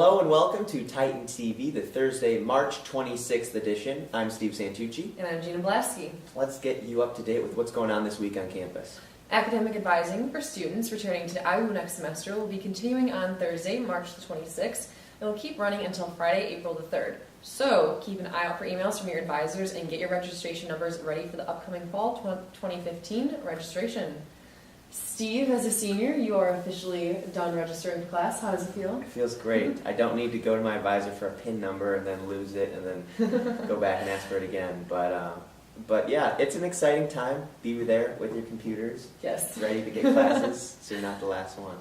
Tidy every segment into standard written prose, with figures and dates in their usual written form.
Hello and welcome to Titan TV, the Thursday, March 26th edition. I'm Steve Santucci. And I'm Gina Blaskie. Let's get you up to date with what's going on this week on campus. Academic advising for students returning to IU next semester will be continuing on Thursday, March the 26th, and will keep running until Friday, April the 3rd. So keep an eye out for emails from your advisors and get your registration numbers ready for the upcoming fall 2015 registration. Steve, as a senior, you are officially done registering for class. How does it feel? It feels great. I don't need to go to my advisor for a PIN number and then lose it and then go back and ask for it again. But yeah, it's an exciting time. Be there with your computers. Yes. Ready to get classes so you're not the last one.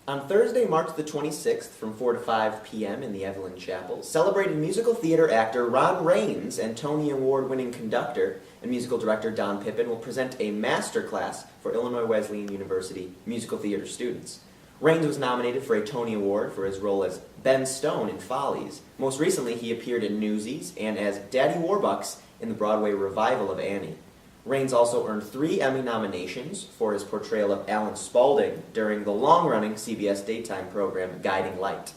On Thursday, March the 26th, from 4 to 5 p.m. in the Evelyn Chapel, celebrated musical theater actor Ron Raines and Tony Award-winning conductor and musical director Don Pippin will present a master class for Illinois Wesleyan University musical theater students. Raines was nominated for a Tony Award for his role as Ben Stone in Follies. Most recently, he appeared in Newsies and as Daddy Warbucks in the Broadway revival of Annie. Raines also earned 3 Emmy nominations for his portrayal of Alan Spaulding during the long-running CBS daytime program Guiding Light.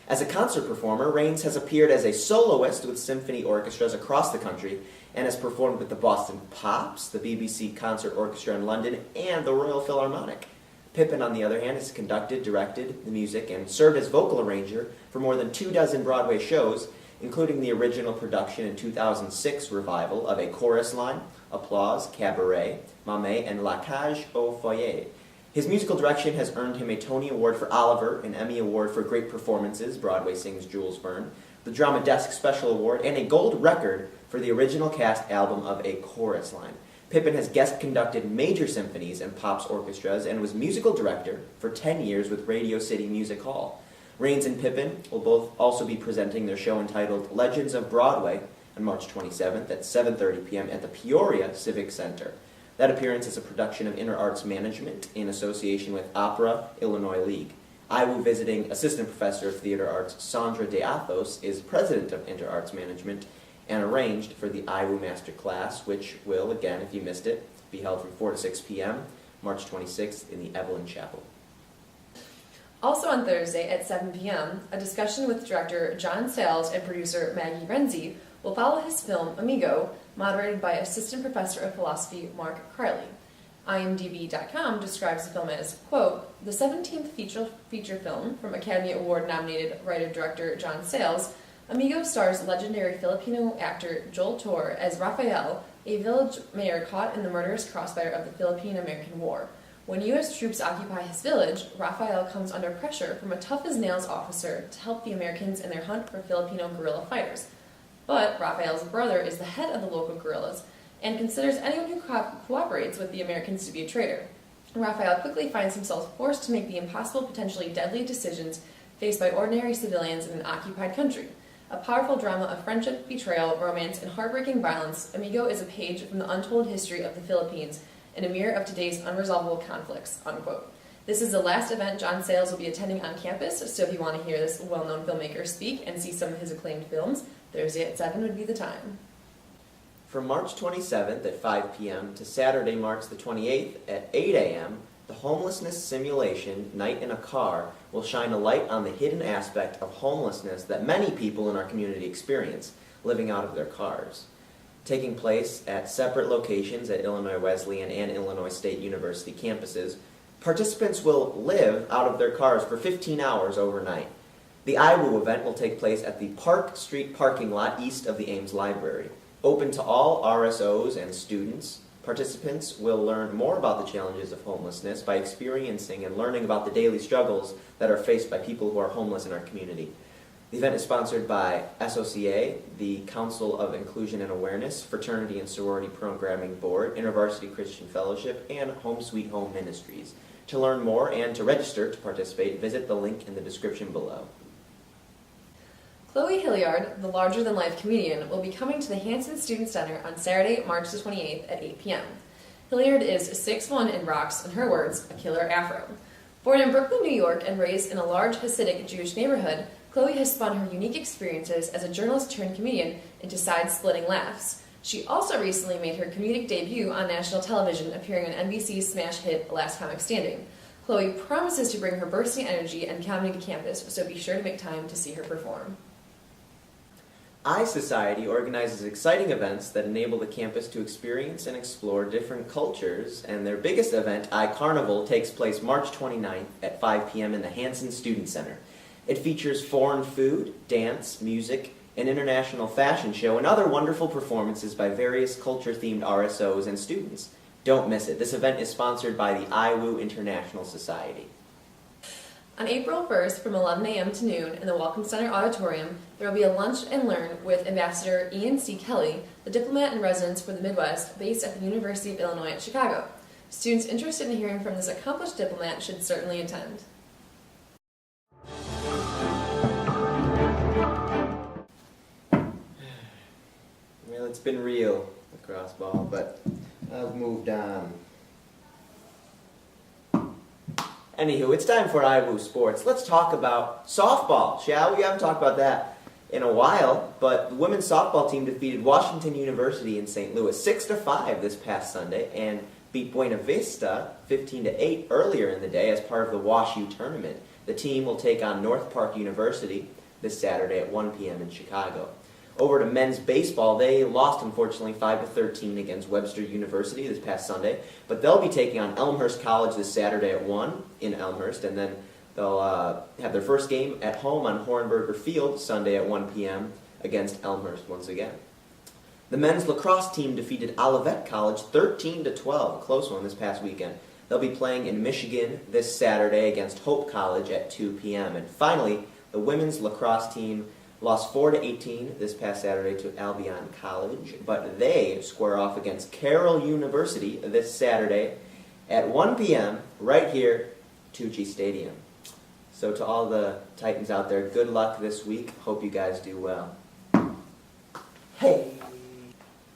As a concert performer, Raines has appeared as a soloist with symphony orchestras across the country and has performed with the Boston Pops, the BBC Concert Orchestra in London, and the Royal Philharmonic. Pippin, on the other hand, has conducted, directed the music, and served as vocal arranger for more than 24 Broadway shows, including the original production in 2006 revival of A Chorus Line, Applause, Cabaret, Mamet, and La Cage au Foyer. His musical direction has earned him a Tony Award for Oliver, an Emmy Award for Great Performances, Broadway Sings Jules Verne, the Drama Desk Special Award, and a gold record for the original cast album of A Chorus Line. Pippin has guest conducted major symphonies and pops orchestras and was musical director for 10 years with Radio City Music Hall. Raines and Pippin will both also be presenting their show entitled Legends of Broadway on March 27th at 7:30 p.m. at the Peoria Civic Center. That appearance is a production of Inter Arts Management in association with Opera Illinois League. IU visiting Assistant Professor of Theater Arts Sandra De Athos is president of Inter Arts Management and arranged for the IU Master Class, which will, again, if you missed it, be held from 4 to 6 p.m. March 26th in the Evelyn Chapel. Also on Thursday at 7 p.m., a discussion with director John Sayles and producer Maggie Renzi will follow his film Amigo, moderated by Assistant Professor of Philosophy Mark Criley. IMDb.com describes the film as, quote, the 17th feature film from Academy Award-nominated writer-director John Sayles. Amigo stars legendary Filipino actor Joel Torre as Rafael, a village mayor caught in the murderous crossfire of the Philippine-American War. When U.S. troops occupy his village, Rafael comes under pressure from a tough-as-nails officer to help the Americans in their hunt for Filipino guerrilla fighters. But Rafael's brother is the head of the local guerrillas and considers anyone who cooperates with the Americans to be a traitor. Rafael quickly finds himself forced to make the impossible, potentially deadly decisions faced by ordinary civilians in an occupied country. A powerful drama of friendship, betrayal, romance, and heartbreaking violence, Amigo is a page from the untold history of the Philippines and a mirror of today's unresolvable conflicts, unquote. This is the last event John Sayles will be attending on campus, so if you want to hear this well-known filmmaker speak and see some of his acclaimed films, Thursday at 7 would be the time. From March 27th at 5 p.m. to Saturday, March the 28th at 8 a.m., the homelessness simulation, Night in a Car, will shine a light on the hidden aspect of homelessness that many people in our community experience, living out of their cars. Taking place at separate locations at Illinois Wesleyan and Illinois State University campuses, participants will live out of their cars for 15 hours overnight. The IWU event will take place at the Park Street parking lot east of the Ames Library. Open to all RSOs and students, participants will learn more about the challenges of homelessness by experiencing and learning about the daily struggles that are faced by people who are homeless in our community. The event is sponsored by SOCA, the Council of Inclusion and Awareness, Fraternity and Sorority Programming Board, InterVarsity Christian Fellowship, and Home Sweet Home Ministries. To learn more and to register to participate, visit the link in the description below. Chloe Hilliard, the larger-than-life comedian, will be coming to the Hanson Student Center on Saturday, March the 28th at 8 p.m. Hilliard is 6'1" and rocks, in her words, a killer afro. Born in Brooklyn, New York, and raised in a large Hasidic Jewish neighborhood, Chloe has spun her unique experiences as a journalist-turned-comedian into side-splitting laughs. She also recently made her comedic debut on national television, appearing on NBC's smash hit Last Comic Standing. Chloe promises to bring her bursting energy and comedy to campus, so be sure to make time to see her perform. iSociety organizes exciting events that enable the campus to experience and explore different cultures, and their biggest event, iCarnival, takes place March 29th at 5 p.m. in the Hanson Student Center. It features foreign food, dance, music, an international fashion show, and other wonderful performances by various culture-themed RSOs and students. Don't miss it. This event is sponsored by the IWU International Society. On April 1st from 11 a.m. to noon in the Welcome Center Auditorium, there will be a lunch and learn with Ambassador Ian C. Kelly, the diplomat in residence for the Midwest based at the University of Illinois at Chicago. Students interested in hearing from this accomplished diplomat should certainly attend. Well, it's been real, lacrosse ball, but I've moved on. Anywho, it's time for IWU Sports. Let's talk about softball, shall we? We haven't talked about that in a while, but the women's softball team defeated Washington University in St. Louis 6-5 this past Sunday and beat Buena Vista 15-8 earlier in the day as part of the WashU tournament. The team will take on North Park University this Saturday at 1 p.m. in Chicago. Over to men's baseball, they lost, unfortunately, 5-13 against Webster University this past Sunday, but they'll be taking on Elmhurst College this Saturday at 1 in Elmhurst, and then they'll have their first game at home on Hornberger Field Sunday at 1 p.m. against Elmhurst once again. The men's lacrosse team defeated Olivet College 13-12, a close one this past weekend. They'll be playing in Michigan this Saturday against Hope College at 2 p.m. And finally, the women's lacrosse team lost 4-18 this past Saturday to Albion College, but they square off against Carroll University this Saturday at 1 p.m. right here, Santucci Stadium. So to all the Titans out there, good luck this week. Hope you guys do well. Hey!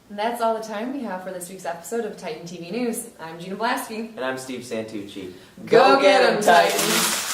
And that's all the time we have for this week's episode of Titan TV News. I'm Gina Blaskie. And I'm Steve Santucci. Go get 'em, Titans!